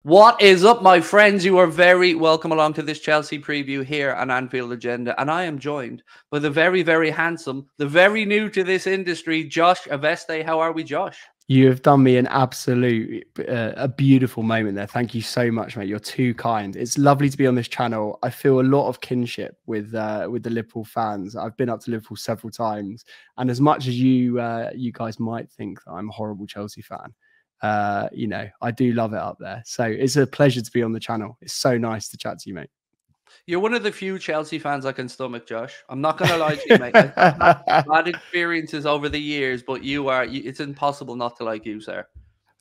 What is up, my friends? You are very welcome along to this Chelsea preview here on Anfield Agenda. And I am joined by the very, very handsome, the very new to this industry, Josh Aveste. How are we, Josh? You have done me an absolute, a beautiful moment there. Thank you so much, mate. You're too kind. It's lovely to be on this channel. I feel a lot of kinship with the Liverpool fans. I've been up to Liverpool several times. And as much as you guys might think that I'm a horrible Chelsea fan, you know, I do love it up there. So it's a pleasure to be on the channel. It's so nice to chat to you, mate. You're one of the few Chelsea fans I can stomach, Josh. I'm not going to lie to you, mate. I've had bad experiences over the years, but it's impossible not to like you, sir.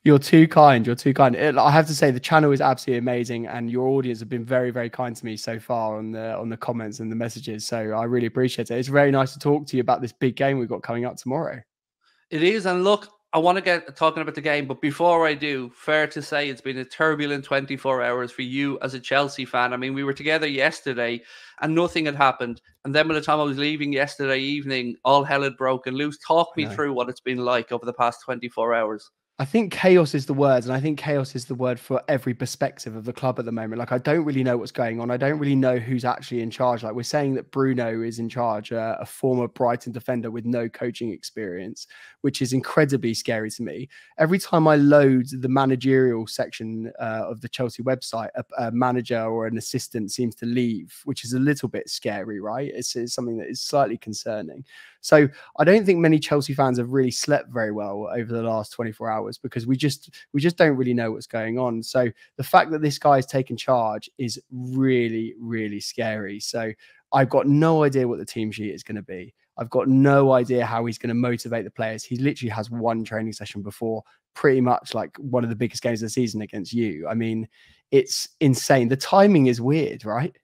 You're too kind. You're too kind. I have to say the channel is absolutely amazing, and your audience have been very, very kind to me so far on the comments and the messages. So I really appreciate it. It's very nice to talk to you about this big game we've got coming up tomorrow. It is, and look, I want to get talking about the game, but before I do, fair to say it's been a turbulent 24 hours for you as a Chelsea fan. I mean, we were together yesterday and nothing had happened. And then by the time I was leaving yesterday evening, all hell had broken loose. Talk me through what it's been like over the past 24 hours. I think chaos is the word, and I think chaos is the word for every perspective of the club at the moment. Like, I don't really know what's going on. I don't really know who's actually in charge. Like, we're saying that Bruno is in charge, a former Brighton defender with no coaching experience, which is incredibly scary to me. Every time I load the managerial section of the Chelsea website, a manager or an assistant seems to leave, which is a little bit scary, right? It's something that is slightly concerning. So I don't think many Chelsea fans have really slept very well over the last 24 hours because we just don't really know what's going on. So the fact that this guy has taken charge is really, really scary. So I've got no idea what the team sheet is going to be. I've got no idea how he's going to motivate the players. He literally has one training session before pretty much like one of the biggest games of the season against you. I mean, it's insane. The timing is weird, right?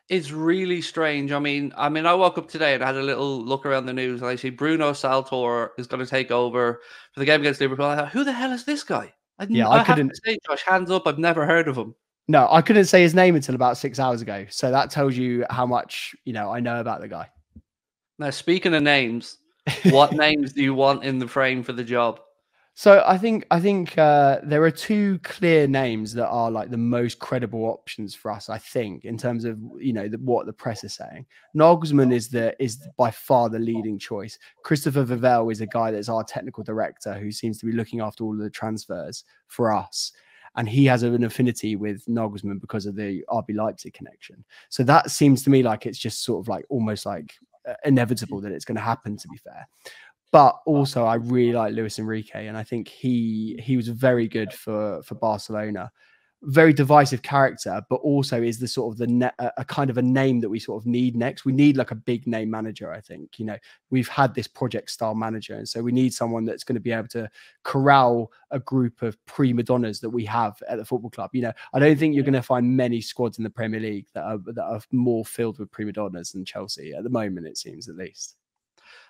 It's really strange. I mean, I woke up today and I had a little look around the news, and I see Bruno Saltor is going to take over for the game against Liverpool. I thought, who the hell is this guy? I have to say, Josh, hands up, I've never heard of him. No, I couldn't say his name until about 6 hours ago. So that tells you how much, you know, I know about the guy. Now, speaking of names, what names do you want in the frame for the job? So I think there are two clear names that are like the most credible options for us. I think in terms of, you know, what the press is saying. Nagelsmann is by far the leading choice. Christopher Vivell is a guy that's our technical director who seems to be looking after all of the transfers for us. And he has an affinity with Nagelsmann because of the RB Leipzig connection. So that seems to me like it's just sort of like almost like inevitable that it's going to happen, to be fair. But also, I really like Luis Enrique, and I think he was very good for Barcelona. Very divisive character, but also is the sort of a kind of a name that we sort of need next. We need like a big name manager. I think, you know, we've had this project style manager, and so we need someone that's going to be able to corral a group of prima donnas that we have at the football club. You know, I don't think you're going to find many squads in the Premier League that are more filled with prima donnas than Chelsea at the moment. It seems, at least.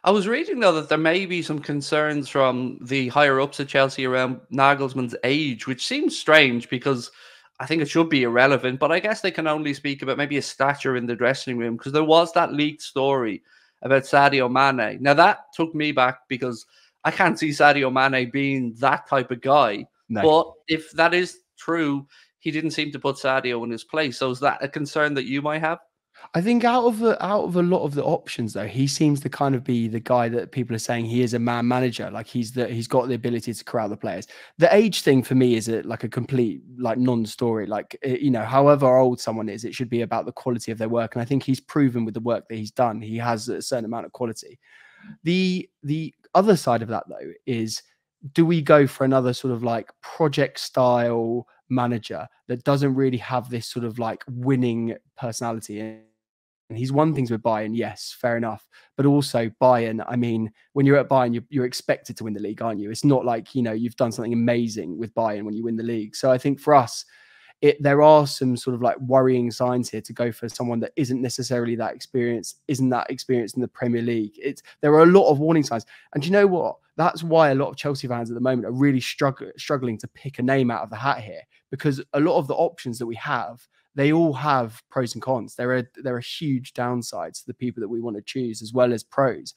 I was reading, though, that there may be some concerns from the higher-ups at Chelsea around Nagelsmann's age, which seems strange because I think it should be irrelevant, but I guess they can only speak about maybe a stature in the dressing room because there was that leaked story about Sadio Mane. Now, that took me back because I can't see Sadio Mane being that type of guy. No. But if that is true, he didn't seem to put Sadio in his place. So is that a concern that you might have? I think out of a lot of the options, though, he seems to kind of be the guy that people are saying he is a man manager. Like he's got the ability to corral the players. The age thing for me is like a complete like non-story. Like, you know, however old someone is, it should be about the quality of their work. And I think he's proven with the work that he's done, he has a certain amount of quality. The other side of that, though, is do we go for another sort of like project style manager that doesn't really have this sort of like winning personality? And he's won things with Bayern, yes, fair enough. But also Bayern, I mean, when you're at Bayern, you're expected to win the league, aren't you? It's not like, you know, you've done something amazing with Bayern when you win the league. So I think for us, there are some sort of like worrying signs here to go for someone that isn't necessarily that experienced, isn't that experienced in the Premier League. There are a lot of warning signs. And do you know what? That's why a lot of Chelsea fans at the moment are really struggling to pick a name out of the hat here, because a lot of the options that we have, they all have pros and cons. There are huge downsides to the people that we want to choose as well as pros.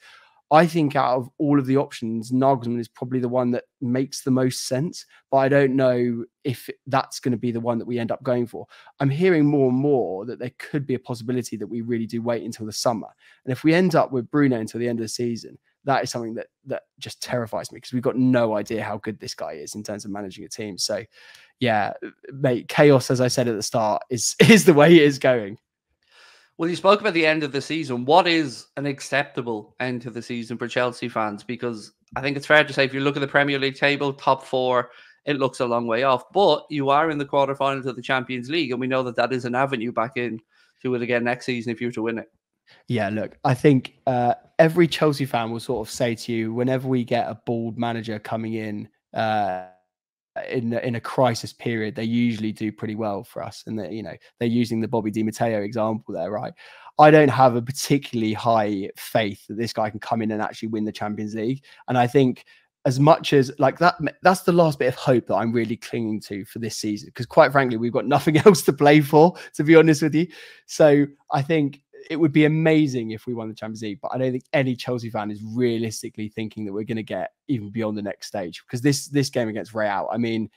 I think out of all of the options, Nagelsmann is probably the one that makes the most sense, but I don't know if that's going to be the one that we end up going for. I'm hearing more and more that there could be a possibility that we really do wait until the summer. And if we end up with Bruno until the end of the season, that is something that just terrifies me, because we've got no idea how good this guy is in terms of managing a team. So yeah, mate, chaos, as I said at the start, is the way it is going. Well, you spoke about the end of the season. What is an acceptable end to the season for Chelsea fans? Because I think it's fair to say, if you look at the Premier League table, top four, it looks a long way off. But you are in the quarterfinals of the Champions League, and we know that that is an avenue back in to it again next season if you were to win it. Yeah, look, I think every Chelsea fan will sort of say to you, whenever we get a bald manager coming in a crisis period, they usually do pretty well for us. And they're using the Bobby Di Matteo example there, right? I don't have a particularly high faith that this guy can come in and actually win the Champions League. And I think, as much as like that's the last bit of hope that I'm really clinging to for this season, because quite frankly, we've got nothing else to play for, to be honest with you. So I think it would be amazing if we won the Champions League, but I don't think any Chelsea fan is realistically thinking that we're going to get even beyond the next stage, because this game against Real, I mean,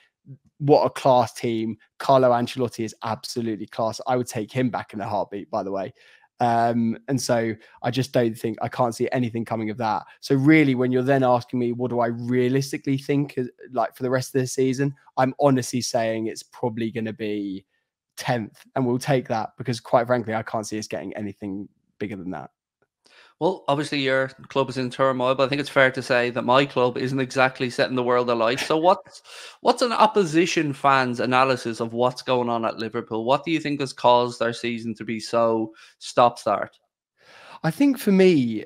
what a class team. Carlo Ancelotti is absolutely class. I would take him back in a heartbeat, by the way. And so I just don't think, I can't see anything coming of that. So really, when you're then asking me, what do I realistically think like for the rest of the season, I'm honestly saying it's probably going to be 10th, and we'll take that, because quite frankly, I can't see us getting anything bigger than that. Well, obviously your club is in turmoil, but I think it's fair to say that my club isn't exactly setting the world alight. So what's an opposition fan's analysis of what's going on at Liverpool? What do you think has caused our season to be so stop-start? I think for me,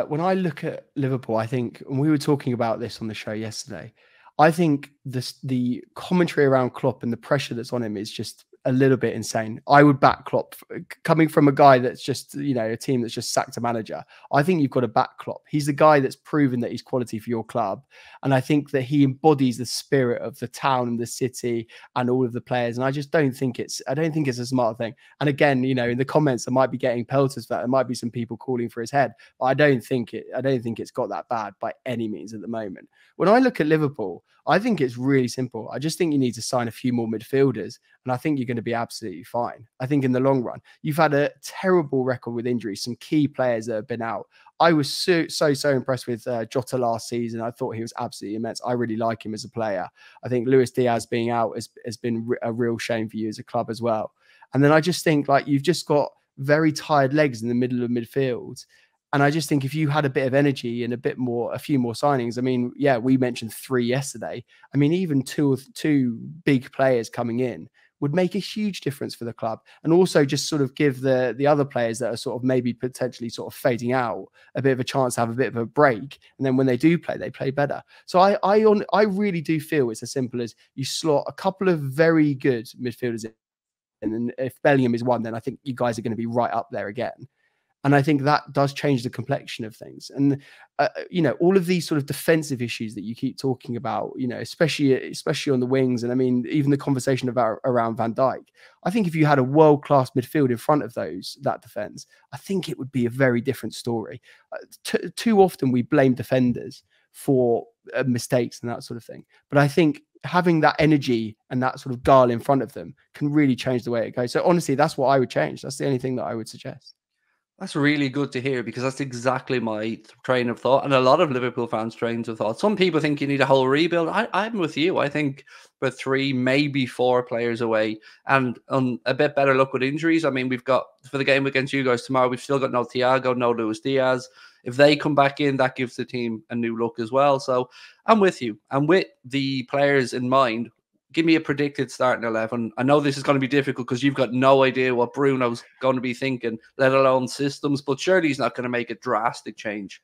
when I look at Liverpool, I think, and we were talking about this on the show yesterday, I think the commentary around Klopp and the pressure that's on him is just a little bit insane. I would back Klopp, coming from a guy that's just, a team that's just sacked a manager. I think you've got to back Klopp. He's the guy that's proven that he's quality for your club. And I think that he embodies the spirit of the town and the city and all of the players. And I just don't think it's a smart thing. And again, in the comments, I might be getting pelters for that. There might be some people calling for his head, but I don't think it's got that bad by any means at the moment. When I look at Liverpool, I think it's really simple. I just think you need to sign a few more midfielders, and I think you're going to be absolutely fine. I think in the long run, you've had a terrible record with injuries, some key players that have been out. I was so impressed with Jota last season. I thought he was absolutely immense. I really like him as a player. I think Luis Diaz being out has been a real shame for you as a club as well. And then I just think, like, you've just got very tired legs in the middle of midfield. And I just think if you had a bit of energy and a few more signings, I mean, yeah, we mentioned 3 yesterday. I mean, even two big players coming in would make a huge difference for the club, and also just sort of give the other players that are sort of maybe potentially sort of fading out a bit of a chance to have a bit of a break. And then when they do play, they play better. So I really do feel it's as simple as you slot a couple of very good midfielders in, and if Bellingham is one, then I think you guys are going to be right up there again. And I think that does change the complexion of things. And, all of these sort of defensive issues that you keep talking about, especially on the wings. And I mean, even the conversation around Van Dijk, I think if you had a world-class midfield in front of that defense, I think it would be a very different story. Too often we blame defenders for mistakes and that sort of thing. But I think having that energy and that sort of guile in front of them can really change the way it goes. So honestly, that's what I would change. That's the only thing that I would suggest. That's really good to hear, because that's exactly my train of thought, and a lot of Liverpool fans' trains of thought. Some people think you need a whole rebuild. I'm with you. I think we're 3, maybe 4 players away, and on a bit better luck with injuries. I mean, we've got, for the game against you guys tomorrow, we've still got no Thiago, no Luis Diaz. If they come back in, that gives the team a new look as well. So I'm with you. And with the players in mind, give me a predicted starting 11. I know this is going to be difficult because you've got no idea what Bruno's going to be thinking, let alone systems, but surely he's not going to make a drastic change.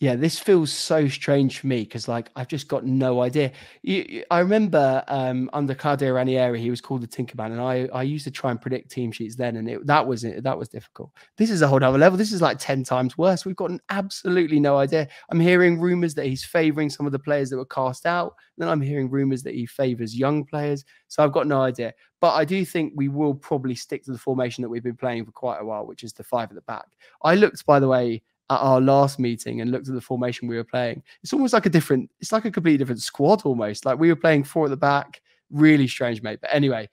Yeah, this feels so strange for me because, like, I've just got no idea. I remember under Claudio Ranieri, he was called the Tinkerman, and I used to try and predict team sheets then, and that was difficult. This is a whole other level. This is like 10 times worse. We've got absolutely no idea. I'm hearing rumors that he's favouring some of the players that were cast out. Then I'm hearing rumors that he favours young players. So I've got no idea. But I do think we will probably stick to the formation that we've been playing for quite a while, which is the 5 at the back. I looked, by the way, at our last meeting and looked at the formation we were playing, it's almost like it's like a completely different squad almost. Like we were playing 4 at the back. Really strange, mate. But anyway,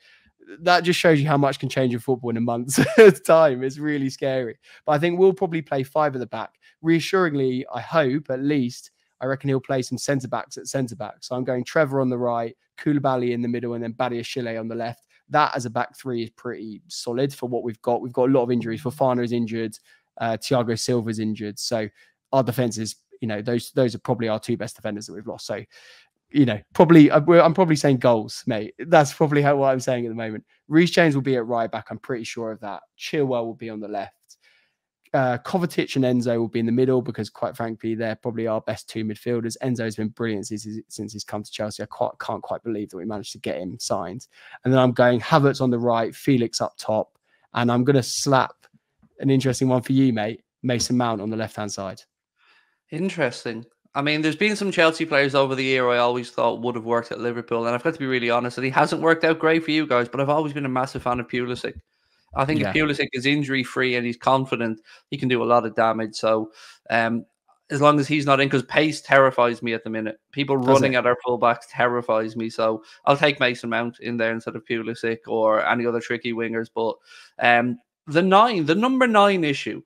that just shows you how much can change in football in a month's time. It's really scary. But I think we'll probably play 5 at the back. Reassuringly, I hope at least, I reckon he'll play some centre backs at centre back. So I'm going Trevor on the right, Koulibaly in the middle, and then Badiashile on the left. That as a back 3 is pretty solid for what we've got. We've got a lot of injuries. Fofana is injured. Thiago Silva's injured. So our defense is, those are probably our 2 best defenders that we've lost. So, probably I'm probably saying goals, mate. That's probably what I'm saying at the moment. Reece James will be at right back. I'm pretty sure of that. Chilwell will be on the left. Kovacic and Enzo will be in the middle because, quite frankly, they're probably our best 2 midfielders. Enzo's been brilliant since he's come to Chelsea. I can't quite believe that we managed to get him signed. And then I'm going Havertz on the right, Felix up top, and I'm going to slap an interesting one for you, mate. Mason Mount on the left-hand side. Interesting. I mean, there's been some Chelsea players over the year I always thought would have worked at Liverpool, and I've got to be really honest, and he hasn't worked out great for you guys, but I've always been a massive fan of Pulisic. I think if Pulisic is injury-free and he's confident, he can do a lot of damage. So as long as he's not in, because pace terrifies me at the minute. People running at our fullbacks terrifies me. So I'll take Mason Mount in there instead of Pulisic or any other tricky wingers. But the number 9 issue.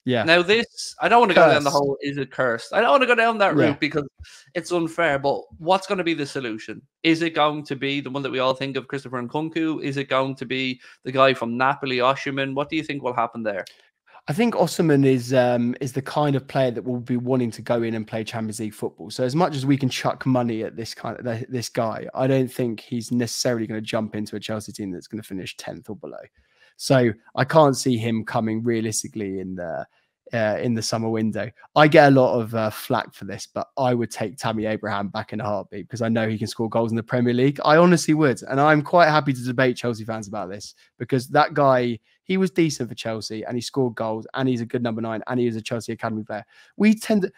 Yeah. Now this, I don't want to go down the whole, is it cursed? I don't want to go down that route because it's unfair, but what's going to be the solution? Is it going to be the one that we all think of, Christopher Nkunku? Is it going to be the guy from Napoli, Osimhen? What do you think will happen there? I think Osimhen is the kind of player that will be wanting to go in and play Champions League football. So as much as we can chuck money at this guy, I don't think he's necessarily going to jump into a Chelsea team that's going to finish 10th or below. So I can't see him coming realistically in the summer window. I get a lot of flack for this, but I would take Tammy Abraham back in a heartbeat because I know he can score goals in the Premier League. I honestly would. And I'm quite happy to debate Chelsea fans about this because that guy, he was decent for Chelsea and he scored goals and he's a good number 9 and he was a Chelsea Academy player. We tend to,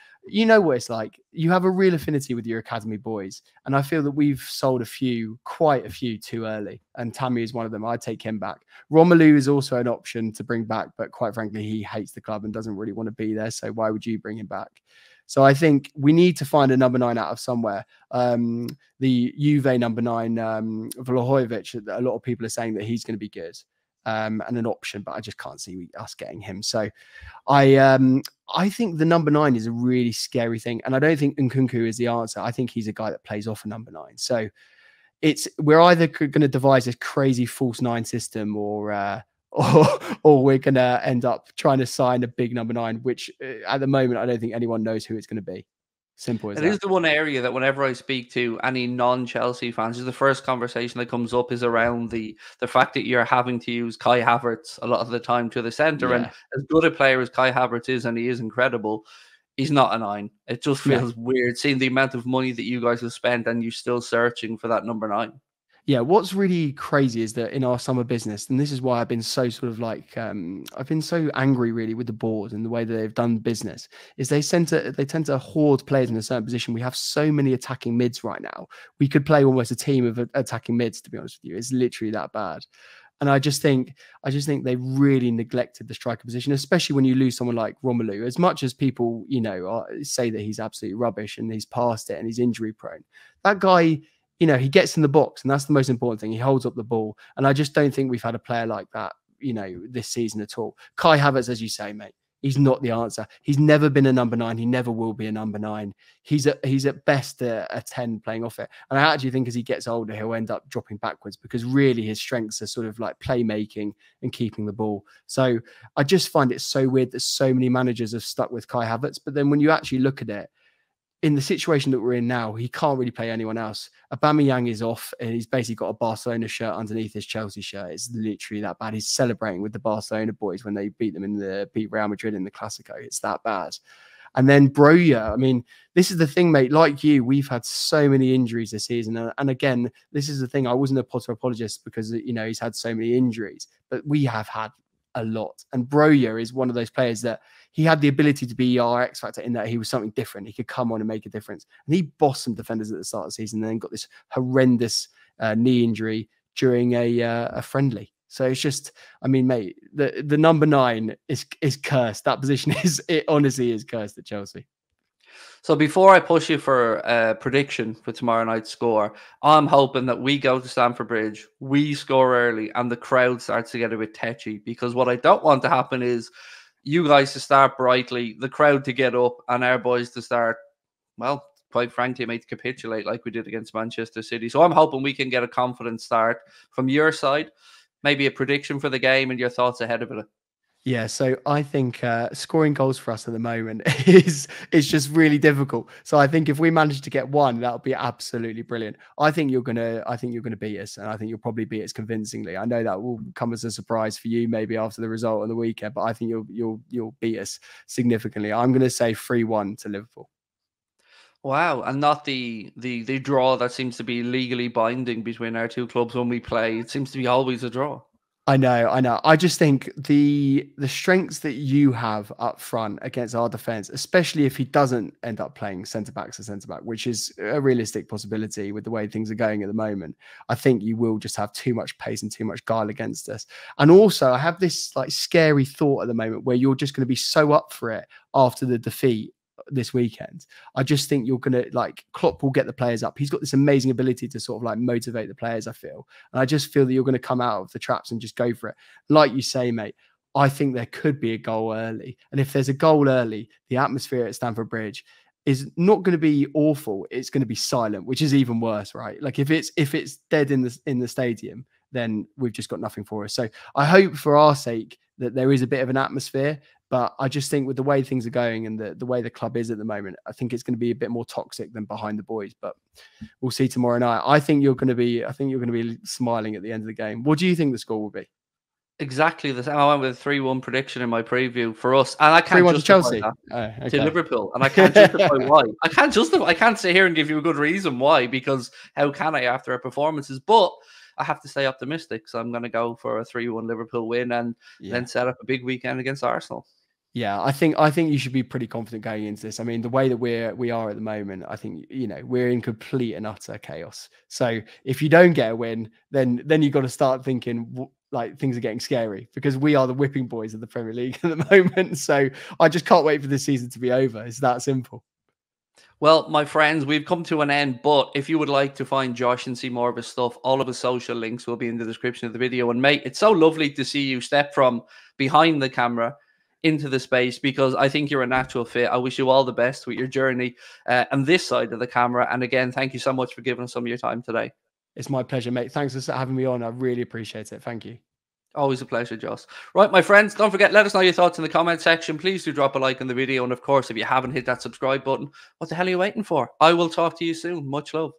what it's like. You have a real affinity with your Academy boys. And I feel that we've sold quite a few too early. And Tammy is one of them. I'd take him back. Romelu is also an option to bring back, but quite frankly, he hates the club and doesn't really want to be there. So why would you bring him back? So I think we need to find a number 9 out of somewhere. The Juve number 9, Vlahovic, a lot of people are saying that he's going to be good. And an option, but I just can't see us getting him. So I think the number 9 is a really scary thing. And I don't think Nkunku is the answer. I think he's a guy that plays off a number 9. So we're either going to devise this crazy false 9 system or we're going to end up trying to sign a big number 9, which at the moment, I don't think anyone knows who it's going to be. Simple as that. It is the one area that whenever I speak to any non-Chelsea fans, the first conversation that comes up is around the fact that you're having to use Kai Havertz a lot of the time to the centre. And as good a player as Kai Havertz is, and he is incredible, he's not a 9. It just feels weird seeing the amount of money that you guys have spent and you're still searching for that number 9. Yeah, what's really crazy is that in our summer business, and this is why I've been so sort of like, I've been so angry really with the board and the way that they've done business, is they tend to hoard players in a certain position. We have so many attacking mids right now. We could play almost a team of attacking mids, to be honest with you. It's literally that bad. And I just think they really neglected the striker position, especially when you lose someone like Romelu. As much as people, say that he's absolutely rubbish and he's past it and he's injury prone, that guy, he gets in the box and that's the most important thing. He holds up the ball. And I just don't think we've had a player like that, this season at all. Kai Havertz, as you say, mate, he's not the answer. He's never been a number 9. He never will be a number 9. He's at best a 10 playing off it. And I actually think as he gets older, he'll end up dropping backwards because really his strengths are sort of like playmaking and keeping the ball. So I just find it so weird that so many managers have stuck with Kai Havertz. But then when you actually look at it, in the situation that we're in now, he can't really play anyone else. Aubameyang is off and he's basically got a Barcelona shirt underneath his Chelsea shirt. It's literally that bad. He's celebrating with the Barcelona boys when they beat Real Madrid in the Clasico. It's that bad. And then Broja, I mean, this is the thing, mate. Like you, we've had so many injuries this season. And again, this is the thing. I wasn't a Potter apologist because, he's had so many injuries, but we have had a lot. And Broja is one of those players that he had the ability to be our X factor in that he was something different. He could come on and make a difference. And he bossed some defenders at the start of the season and then got this horrendous knee injury during a friendly. So it's just, I mean, mate, the number 9 is cursed. That position it honestly is cursed at Chelsea. So before I push you for a prediction for tomorrow night's score, I'm hoping that we go to Stamford Bridge, we score early, and the crowd starts to get a bit tetchy. Because what I don't want to happen is you guys to start brightly, the crowd to get up, and our boys to start, well, quite frankly, mate, to capitulate like we did against Manchester City. So I'm hoping we can get a confident start from your side. Maybe a prediction for the game and your thoughts ahead of it. Yeah, so I think scoring goals for us at the moment is just really difficult. So I think if we manage to get one, that would be absolutely brilliant. I think you're gonna beat us, and I think you'll probably beat us convincingly. I know that will come as a surprise for you, maybe after the result on the weekend, but I think you'll beat us significantly. I'm gonna say 3-1 to Liverpool. Wow, and not the draw that seems to be legally binding between our two clubs when we play. It seems to be always a draw. I know, I know. I just think the strengths that you have up front against our defense, especially if he doesn't end up playing centre back to centre back, which is a realistic possibility with the way things are going at the moment. I think you will just have too much pace and too much guile against us. And also, I have this like scary thought at the moment where you're just going to be so up for it after the defeat this weekend. I just think you're gonna like Klopp will get the players up. He's got this amazing ability to sort of like motivate the players, I feel. And I just feel that you're gonna come out of the traps and just go for it. Like you say, mate, I think there could be a goal early. And if there's a goal early, the atmosphere at Stamford Bridge is not going to be awful. It's going to be silent, which is even worse, right? Like if it's dead in the stadium, then we've just got nothing for us. So I hope for our sake that there is a bit of an atmosphere. But I just think with the way things are going and the way the club is at the moment, I think it's going to be a bit more toxic than behind the boys. But we'll see tomorrow night. I think you're going to be smiling at the end of the game. What do you think the score will be? Exactly the same. I went with a 3-1 prediction in my preview for us, and I can't 3-1 to justify Chelsea. that Oh, okay. to Liverpool, and I can't justify why. I can't sit here and give you a good reason why, because how can I after our performances? But I have to stay optimistic, so I'm going to go for a 3-1 Liverpool win, and then set up a big weekend against Arsenal. Yeah, I think you should be pretty confident going into this. I mean, the way that we are at the moment, I think we're in complete and utter chaos. So if you don't get a win, then you've got to start thinking like things are getting scary, because we are the whipping boys of the Premier League at the moment. So I just can't wait for this season to be over. It's that simple. Well, my friends, we've come to an end, but if you would like to find Josh and see more of his stuff, all of his social links will be in the description of the video. And mate, it's so lovely to see you step from behind the camera into the space, because I think you're a natural fit. I wish you all the best with your journey and this side of the camera. And again, thank you so much for giving us some of your time today. It's my pleasure, mate. Thanks for having me on. I really appreciate it. Thank you. Always a pleasure, Joss. Right, my friends, don't forget, let us know your thoughts in the comment section. Please do drop a like on the video. And of course, if you haven't hit that subscribe button, what the hell are you waiting for? I will talk to you soon. Much love.